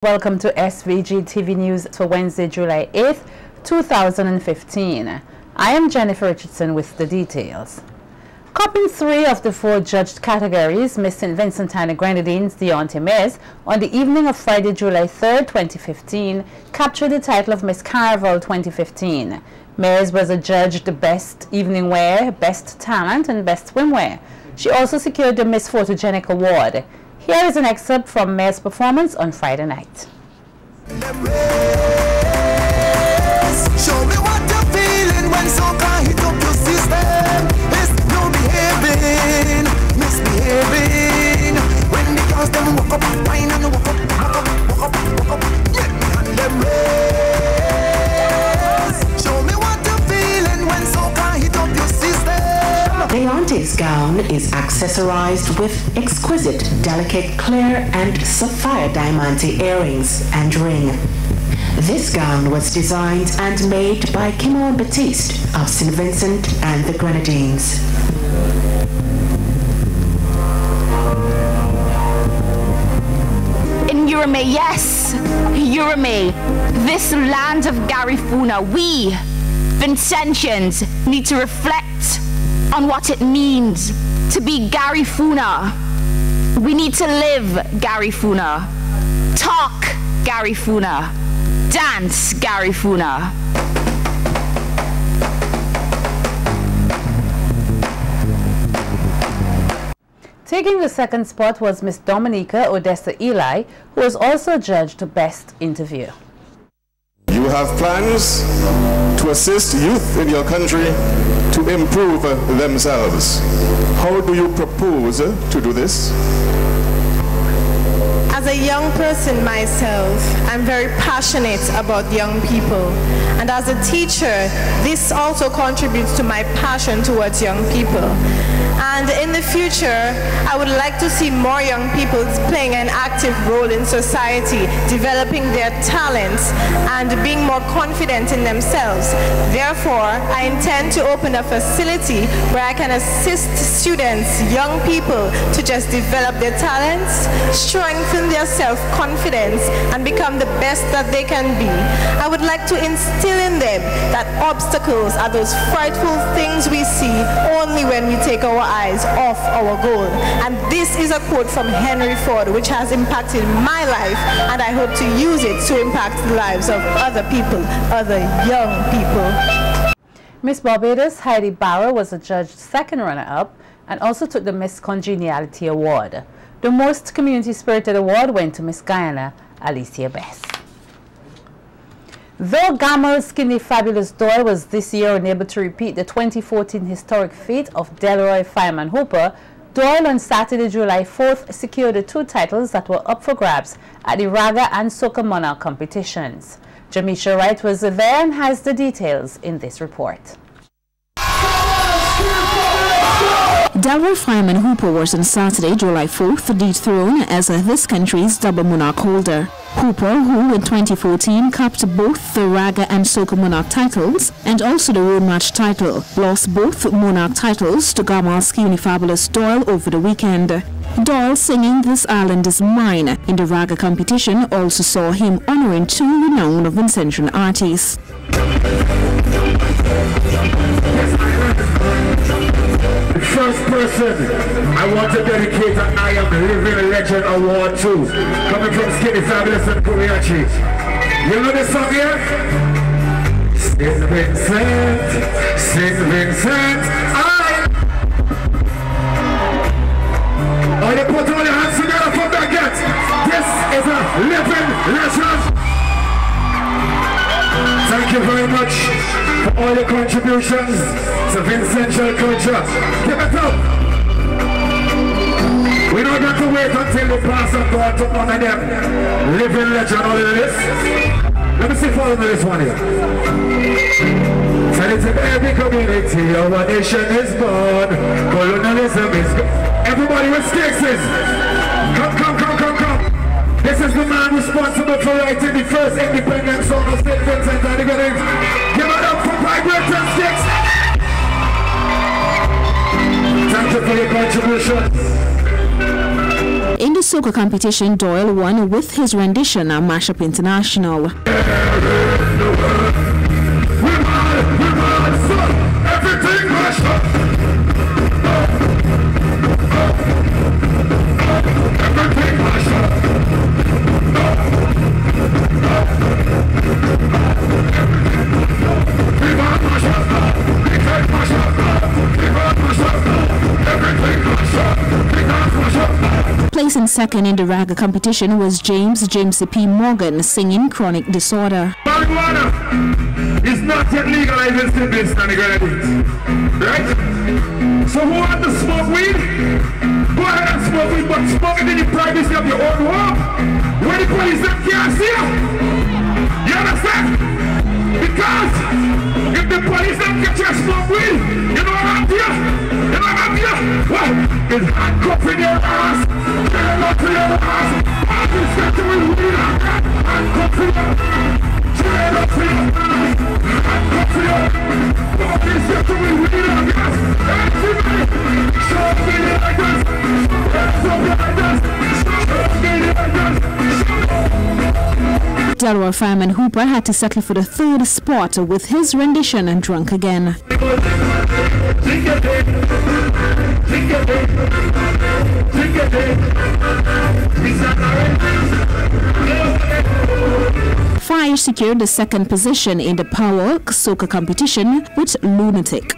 Welcome to SVG-TV News for Wednesday, July 8th, 2015. I am Jennifer Richardson with the details. Cupping 3 of the 4 judged categories, Miss St. Vincent and the Grenadines Deontay Mays, on the evening of Friday, July 3rd, 2015, captured the title of Miss Carnival 2015. Mays was adjudged Best Evening Wear, Best Talent, and Best Swimwear. She also secured the Miss Photogenic Award. Here is an excerpt from May's performance on Friday night. Show me what you're feeling when soca hit up your system. It's no behaving, misbehaving. When the girls them walk up, wine and walk up, yeah, and them race. Show me what you're feeling when soca hit up your system. Deontay's gown is accessorized with exquisite, delicate, clear and sapphire diamante earrings and ring. This gown was designed and made by Carnival Baptiste of St. Vincent and the Grenadines. In Urame, yes, Urame, this land of Garifuna, we, Vincentians, need to reflect on what it means to be Garifuna. We need to live Garifuna, talk Garifuna, dance Garifuna. Taking the second spot was Miss Dominica Odessa Eli, who was also judged Best Interview. You have plans to assist youth in your country to improve themselves. How do you propose to do this? As a young person myself, I'm very passionate about young people. And as a teacher, this also contributes to my passion towards young people. And in the future, I would like to see more young people playing an active role in society, developing their talents and being more confident in themselves. Therefore, I intend to open a facility where I can assist students, young people, to just develop their talents, strengthen their self-confidence, and become the best that they can be. I would like to instill in them that obstacles are those frightful things we see only when we take our eyes off our goal. And this is a quote from Henry Ford, which has impacted my life, and I hope to use it to impact the lives of other people, other young people. Miss Barbados Heidi Barrow was adjudged second runner-up and also took the Miss Congeniality Award. The most community-spirited award went to Miss Guyana Alicia Best. Though Gamal's skinny fabulous Doyle was this year unable to repeat the 2014 historic feat of Delroy Fireman Hooper, Doyle on Saturday, July 4th secured the 2 titles that were up for grabs at the Raga and Soca Monarch competitions. Jamisha Wright was there and has the details in this report. Delroy Fireman Hooper was on Saturday, July 4th, dethroned as this country's double monarch holder. Hooper, who in 2014 capped both the Raga and Soca Monarch titles and also the Road Match title, lost both Monarch titles to Gamal's skinny fabulous Doyle over the weekend. Doyle singing This Island Is Mine in the Raga competition also saw him honoring 2 renowned Vincentian artists. The first person I want to dedicate an I Am Living Legend Award to, coming from Skinny Fabulous and Kuriachi. You know this song here? St. Vincent, St. Vincent, Oh, you put all your hands together for Baguette. This is a living legend. Thank you very much for all your contributions to Vincentian culture. Give it up. We don't have to wait until the pass of God to honor them. Living legend, all of this. Let me see, follow me this one here. Tell it to every community, our nation is born. Colonialism is gone. Everybody with sticks is. Come. This is the man responsible for writing the first independent song of St. Vincent and the Grenadines. Give it up for Vibrant and Sticks. Thank you for your contribution. In the soca competition, Doyle won with his rendition of Mashup International. Placing second in the raga competition was James P. Morgan singing Chronic Disorder. Marijuana is not yet legalized in St. and the Grenadines, right? So who wants to smoke weed? Go ahead and smoke weed, but smoke it in the privacy of your own home, where the police can't see you. You understand? Because if the police don't catch you smoke weed, you know what I'm doing? You know what I'm doing? What? It's handcuffing your ass. Get up to your ass. I'll be setting with weed. Handcuffing your ass. Get up to your ass. Handcuffing your ass. I'll be setting with weed. Everybody, show me the evidence. Show me the evidence. Show me the evidence. Delroy Fireman Hooper had to settle for the third spot with his rendition and Drunk Again. Fire secured the second position in the Power Soca competition with Lunatic.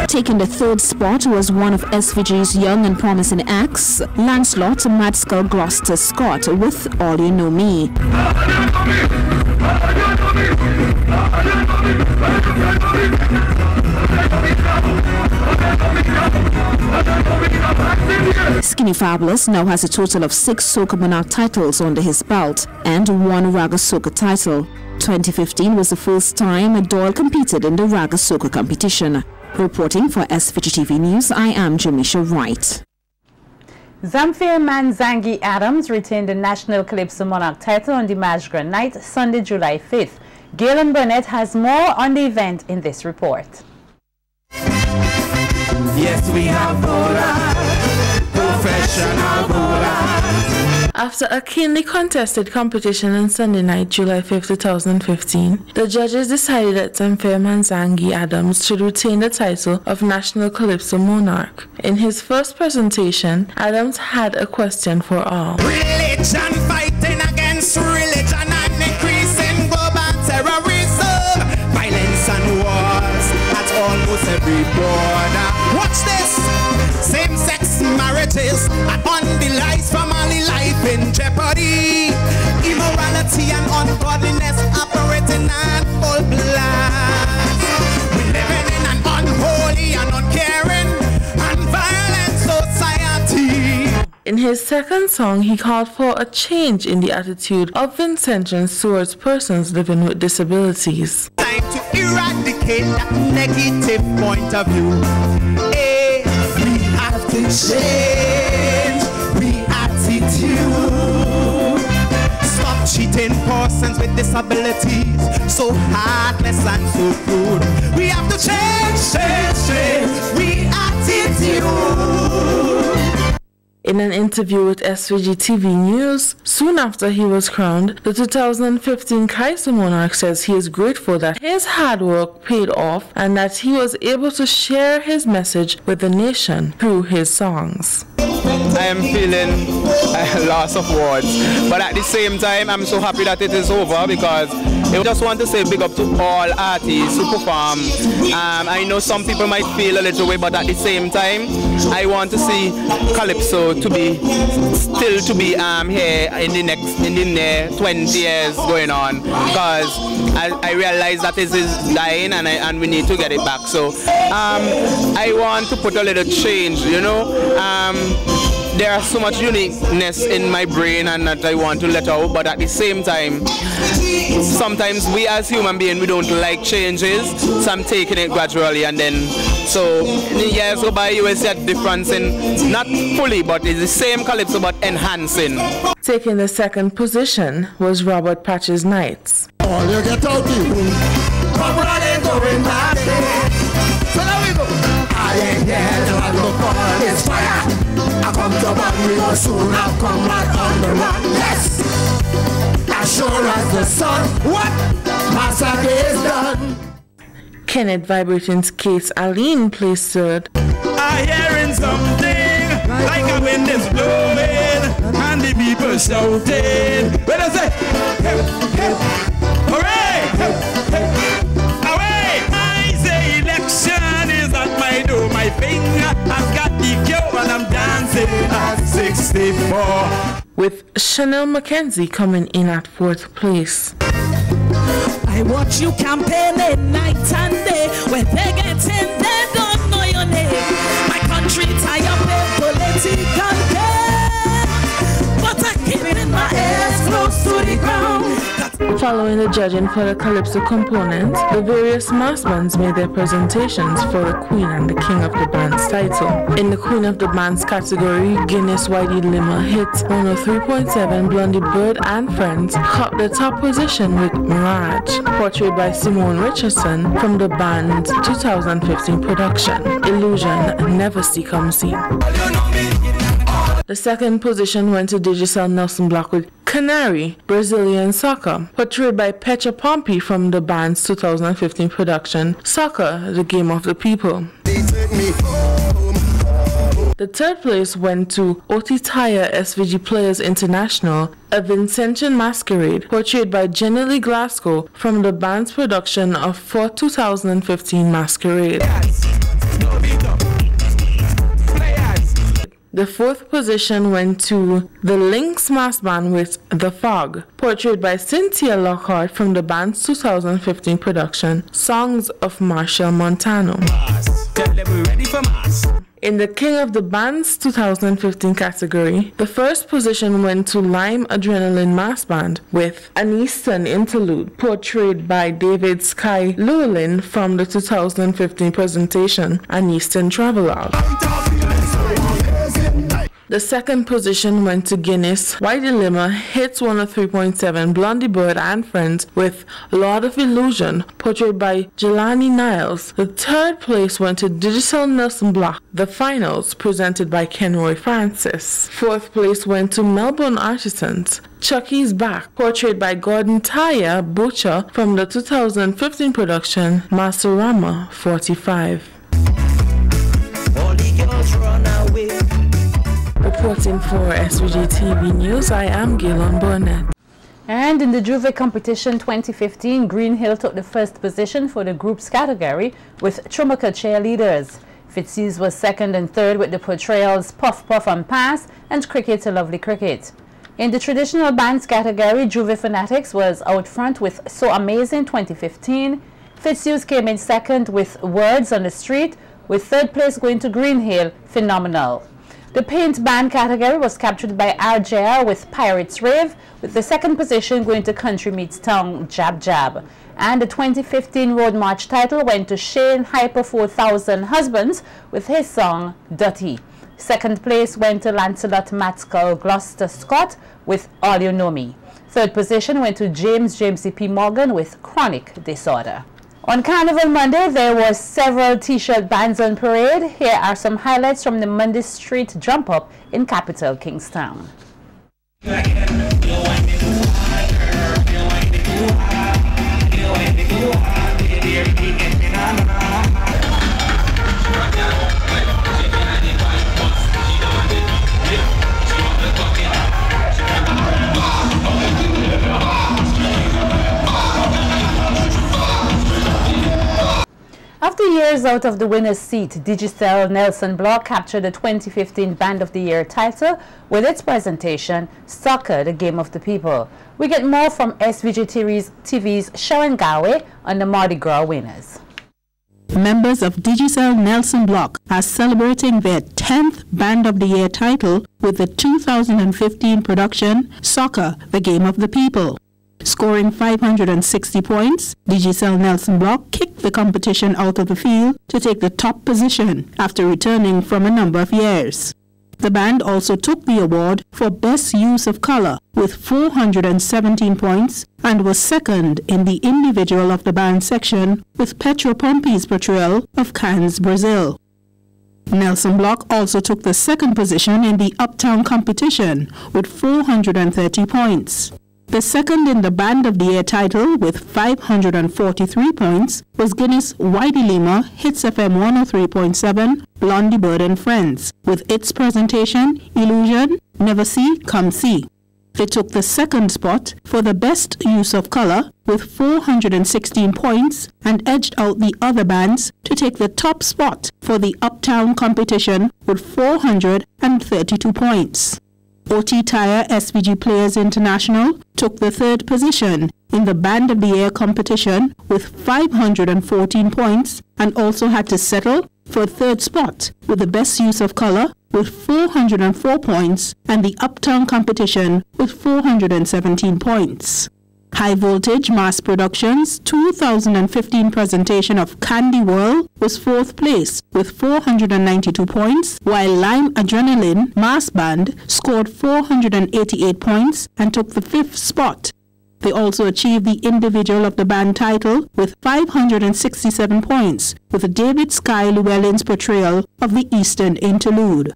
Taking the third spot was one of SVG's young and promising acts, Lancelot Mad Skull Gloucester Scott with All You Know Me. Skinny Fabulous now has a total of 6 Soca Monarch titles under his belt and 1 Raga Soca title. 2015 was the first time Doyle competed in the Raga Soca competition. Reporting for SVG-TV News, I am Jamisha Wright. Zamfir Manzangi Adams retained the National Calypso Monarch title on the Majgra night, Sunday, July 5th. Galen Burnett has more on the event in this report. Yes, we have professional bowlers. After a keenly contested competition on Sunday night, July 5, 2015, the judges decided that Zamfir Manzangi Adams should retain the title of National Calypso Monarch. In his first presentation, Adams had a question for all. Religion fighting against religion and increasing global terrorism, violence and wars at almost every border. Watch this! Same-sex marriages and unbelievable family life in jeopardy. Immorality and ungodliness operating at full blast. We living in an unholy and uncaring and violent society. In his second song, he called for a change in the attitude of Vincentians towards persons living with disabilities. Time to eradicate that negative point of view. We have to change the attitude. Stop cheating persons with disabilities, so heartless and so crude. We have to change the attitude. In an interview with SVG-TV News, soon after he was crowned, the 2015 Calypso Monarch says he is grateful that his hard work paid off and that he was able to share his message with the nation through his songs. I am feeling a loss of words, but at the same time I'm so happy that it is over, because I just want to say big up to all artists who perform. I know some people might feel a little way, but at the same time I want to see Calypso to be here in the next 20 years going on, because I realize that it is dying and we need to get it back. So I want to put a little change, you know. There are so much uniqueness in my brain and that I want to let out, but at the same time, sometimes we as human beings, we don't like changes, so I'm taking it gradually, and then, so in the years go by, you will see a difference in, not fully, but it's the same Calypso, but enhancing. Taking the second position was Robert Patch's Knights. All you get out, people, come running, going back. So there we go. we will soon have come back on the run. Yes! As sure as the sun, what? Massacre is done. Kenneth Vibrating's Case Aline placed third. I hearing something like a wind is blowing and the people shouting. When I say, hip, hip, hooray, hip, hip, away. I say election is at my door, my finger. I've got the cure and I'm dancing at 64. With Chanel Mackenzie coming in at 4th place. I watch you campaigning night and day. When they get in, they don't know your name. My country tie up in political game, but I keep it in my ears close to the ground. Following the judging for the Calypso component, the various mass bands made their presentations for the Queen and the King of the Band's title. In the Queen of the Band's category, Guinness Whitey Limmer hit 103.7, Blondie Bird and Friends caught the top position with Mirage, portrayed by Simone Richardson from the band's 2015 production, Illusion Never See Come See. The second position went to Digicel Nelson Block with Canary, Brazilian Soccer, portrayed by Petra Pompey from the band's 2015 production, Soccer, the Game of the People. The third place went to Otitaya SVG Players International, a Vincentian Masquerade, portrayed by Jenny Lee Glasgow from the band's production of 2015 Masquerade. The fourth position went to the Lynx Mass Band with The Fog, portrayed by Cynthia Lockhart from the band's 2015 production, Songs of Marshall Montano. In the King of the Band's 2015 category, the first position went to Lime Adrenaline Mass Band with An Eastern Interlude, portrayed by David Sky Llewellyn from the 2015 presentation, An Eastern Travelogue. The second position went to Guinness Whitey Limmer hits 103.7, Blondie Bird and Friends with Lord of Illusion, portrayed by Jelani Niles. The third place went to Digicel Nelson Block, The Finals, presented by Kenroy Francis. Fourth place went to Melbourne Artisans, Chucky's Back, portrayed by Gordon Taya Butcher from the 2015 production, Masterama 45. All the girls run away. Reporting for SVG-TV News, I am Gilon Burnett. And in the Juvik Competition 2015, Green Hill took the first position for the groups category with Chumaka cheerleaders. Fitzhughes was second and third with the portrayals Puff Puff and Pass and Cricket to Lovely Cricket. In the traditional bands category, Juvik Fanatics was out front with So Amazing 2015. Fitzhughes came in second with Words on the Street, with third place going to Green Hill, Phenomenal. The paint band category was captured by RJR with Pirates Rave, with the second position going to Country Meets Town, Jab Jab. And the 2015 Road March title went to Shane Hyper 4000 Husbands with his song Dirty. Second place went to Lancelot Matskell Gloucester Scott with All You Know Me. Third position went to James C.P. Morgan with Chronic Disorder. On Carnival Monday, there were several t-shirt bands on parade. Here are some highlights from the Monday Street Jump Up in capital Kingstown. After years out of the winner's seat, Digicel Nelson Block captured the 2015 Band of the Year title with its presentation, Soccer, the Game of the People. We get more from SVG-TV's Sharon Galway on the Mardi Gras winners. Members of Digicel Nelson Block are celebrating their 10th Band of the Year title with the 2015 production, Soccer, the Game of the People. Scoring 560 points, Digicel Nelson Block kicked the competition out of the field to take the top position after returning from a number of years. The band also took the award for Best Use of Color with 417 points and was second in the Individual of the Band section with Petra Pompey's portrayal of Cannes, Brazil. Nelson Block also took the second position in the Uptown competition with 430 points. The second in the Band of the Year title with 543 points was Guinness Whitey Lima Hits FM 103.7 Blondie Bird and Friends with its presentation Illusion, Never See, Come See. They took the second spot for the best use of color with 416 points and edged out the other bands to take the top spot for the Uptown competition with 432 points. OT Tire SVG Players International took the third position in the Band of the Year competition with 514 points and also had to settle for third spot with the best use of color with 404 points and the Uptown competition with 417 points. High Voltage Mass Productions 2015 presentation of Candy World was fourth place with 492 points, while Lime Adrenaline Mass Band scored 488 points and took the fifth spot. They also achieved the Individual of the Band title with 567 points, with David Sky Llewellyn's portrayal of the Eastern Interlude.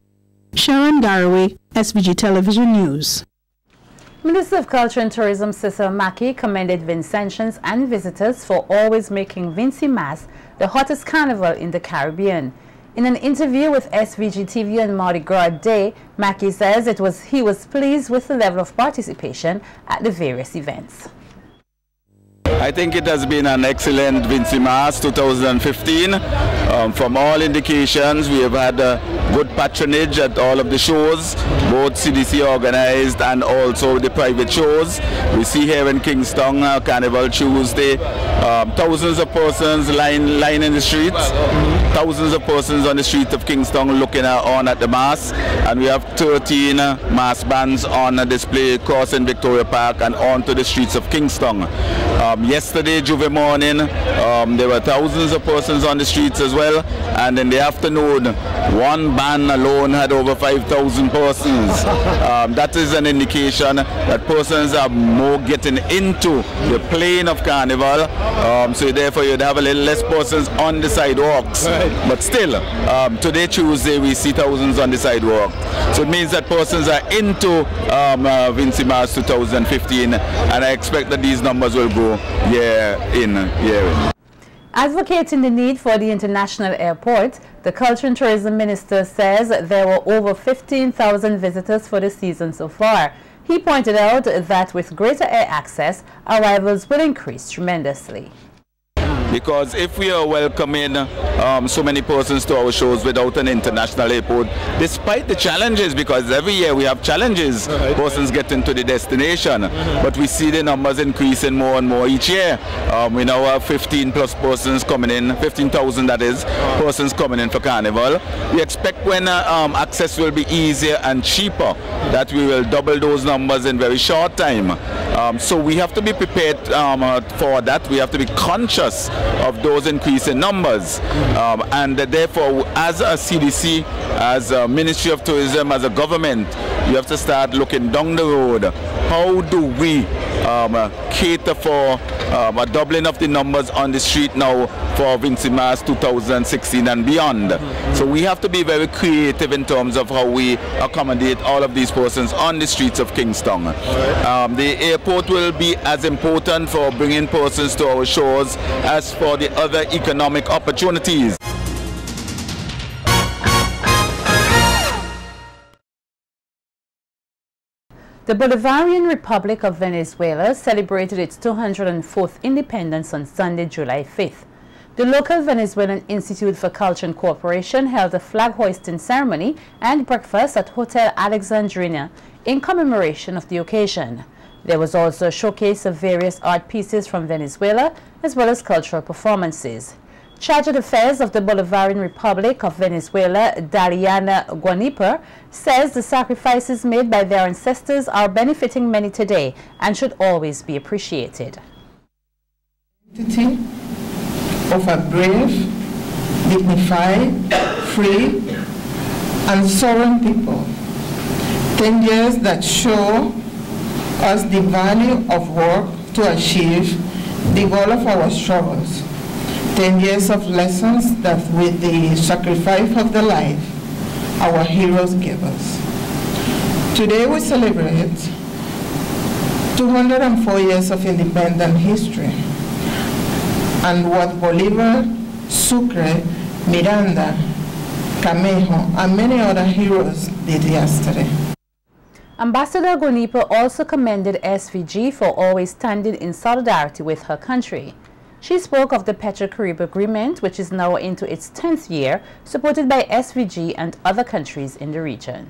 Sharon Garraway, SVG Television News. Minister of Culture and Tourism Cecil Mackey commended Vincentians and visitors for always making Vincy Mass the hottest carnival in the Caribbean. In an interview with SVG-TV on Mardi Gras Day, Mackey says he was pleased with the level of participation at the various events. I think it has been an excellent Vincy Mass 2015. From all indications, we have had good patronage at all of the shows, both CDC organized and also the private shows. We see here in Kingston, Carnival Tuesday, thousands of persons lining the streets, thousands of persons on the street of Kingston looking on at the Mass, and we have 13 mass bands on display crossing Victoria Park and onto the streets of Kingston. Yesterday, Juvik morning, there were thousands of persons on the streets as well, and in the afternoon, one band alone had over 5,000 persons. That is an indication that persons are more getting into the plane of Carnival, so therefore you'd have a little less persons on the sidewalks. But still, today, Tuesday, we see thousands on the sidewalk. So it means that persons are into Vincy Mass 2015, and I expect that these numbers will go year in, year in. Advocating the need for the international airport, the Culture and Tourism Minister says there were over 15,000 visitors for the season so far. He pointed out that with greater air access, arrivals will increase tremendously. Because if we are welcoming so many persons to our shows without an international airport, despite the challenges, because every year we have challenges, persons get into the destination, but we see the numbers increasing more and more each year. We now have 15 plus persons coming in, 15,000 that is, persons coming in for Carnival. We expect when access will be easier and cheaper, that we will double those numbers in very short time. So we have to be prepared for that. We have to be conscious of those increasing numbers, and therefore as a CDC, as a Ministry of Tourism, as a government, you have to start looking down the road. How do we cater for a doubling of the numbers on the street now for Vincy Mass 2016 and beyond? So we have to be very creative in terms of how we accommodate all of these persons on the streets of Kingston. The airport will be as important for bringing persons to our shores as for the other economic opportunities. The Bolivarian Republic of Venezuela celebrated its 204th independence on Sunday, July 5th. The local Venezuelan Institute for Culture and Cooperation held a flag hoisting ceremony and breakfast at Hotel Alexandrina in commemoration of the occasion. There was also a showcase of various art pieces from Venezuela as well as cultural performances. Charge d'Affaires of the Bolivarian Republic of Venezuela, Dariana Guaniper, says the sacrifices made by their ancestors are benefiting many today and should always be appreciated. Of a brave, dignified, free, and sovereign people. 10 years that show us the value of work to achieve the goal of our struggles. 10 years of lessons that with the sacrifice of their life, our heroes gave us. Today we celebrate 204 years of independent history and what Bolivar, Sucre, Miranda, Camejo, and many other heroes did yesterday. Ambassador Gonipa also commended SVG for always standing in solidarity with her country. She spoke of the Petro-Carib Agreement, which is now into its 10th year, supported by SVG and other countries in the region.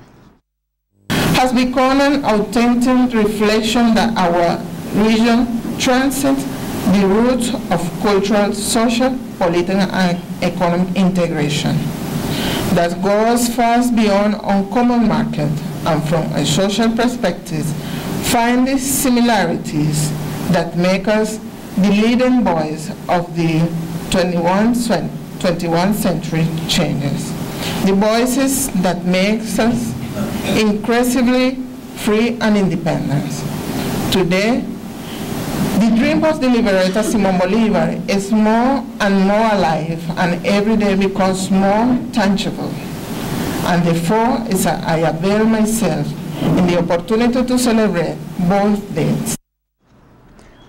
Has become an authentic reflection that our region transcends the roots of cultural, social, political, and economic integration that goes far beyond uncommon market, and from a social perspective, find the similarities that make us the leading voice of the 21st century changes. The voices that make us increasingly free and independent. Today, the dream of the liberator Simon Bolivar is more and more alive, and every day becomes more tangible. And therefore, I avail myself in the opportunity to celebrate both dates.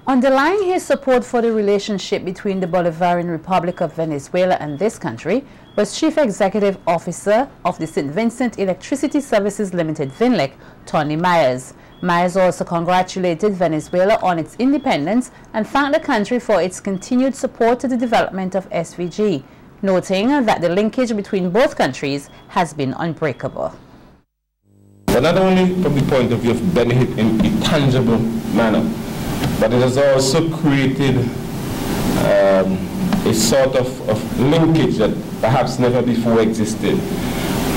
Underlying his support for the relationship between the Bolivarian Republic of Venezuela and this country was Chief Executive Officer of the St. Vincent Electricity Services Limited, VINLEC, Tony Myers. Myers also congratulated Venezuela on its independence and thanked the country for its continued support to the development of SVG, noting that the linkage between both countries has been unbreakable. But not only from the point of view of benefit in a tangible manner, but it has also created a sort of linkage that perhaps never before existed.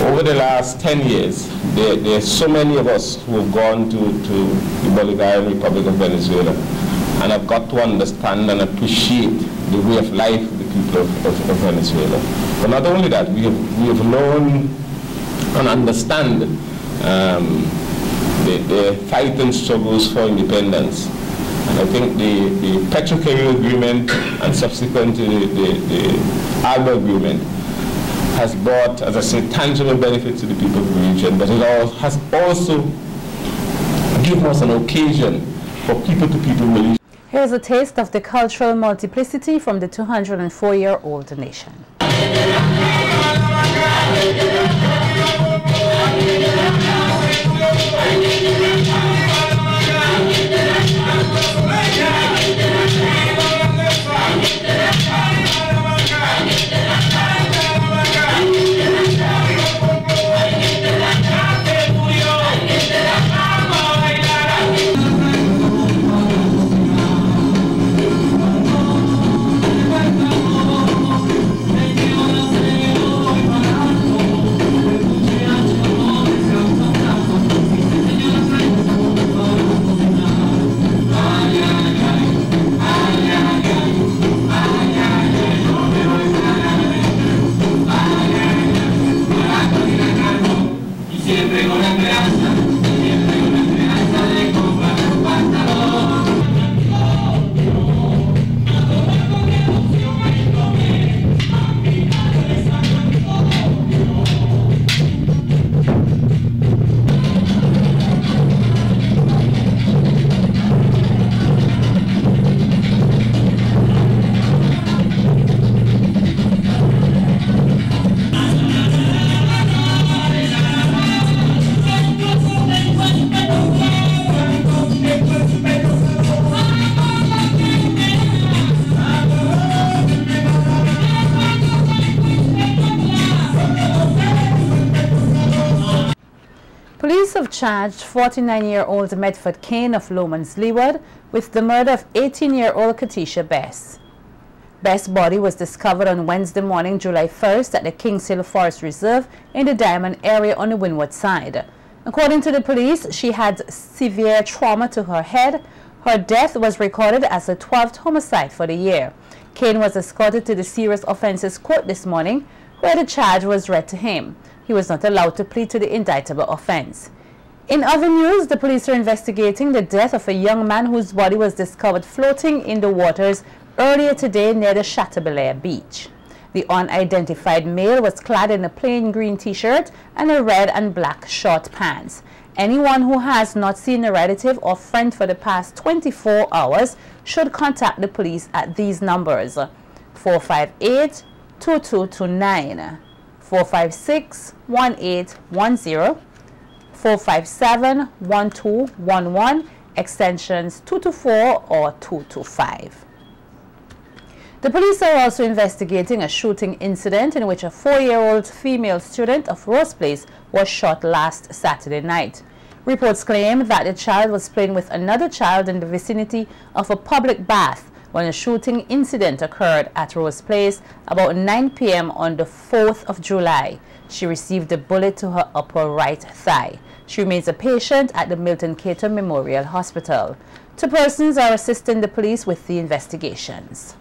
Over the last 10 years, there are so many of us who have gone to the Bolivarian Republic of Venezuela and have got to understand and appreciate the way of life of the people of Venezuela. But not only that, we have learned and understand the fight and struggles for independence. And I think the Petro-Carib Agreement and subsequently the ALBA Agreement has brought, as I say, tangible benefits to the people of the region, but it has also given us an occasion for people-to-people relations. Here's a taste of the cultural multiplicity from the 204-year-old nation. Police have charged 49-year-old Medford Kane of Lomans Leeward with the murder of 18-year-old Katisha Bess. Bess' body was discovered on Wednesday morning, July 1st at the Kings Hill Forest Reserve in the Diamond area on the windward side. According to the police, she had severe trauma to her head. Her death was recorded as the 12th homicide for the year. Kane was escorted to the serious offences court this morning, where the charge was read to him. He was not allowed to plead to the indictable offense. In other news, the police are investigating the death of a young man whose body was discovered floating in the waters earlier today near the Chateaubelair beach. The unidentified male was clad in a plain green t-shirt and a red and black short pants. Anyone who has not seen a relative or friend for the past 24 hours should contact the police at these numbers: 458-2229, 456-1810, 457-1211, extensions 224 or 225. The police are also investigating a shooting incident in which a 4-year-old female student of Rose Place was shot last Saturday night. Reports claim that the child was playing with another child in the vicinity of a public bath when a shooting incident occurred at Rose Place about 9 p.m. on the 4th of July. She received a bullet to her upper right thigh. She remains a patient at the Milton Cato Memorial Hospital. 2 persons are assisting the police with the investigations.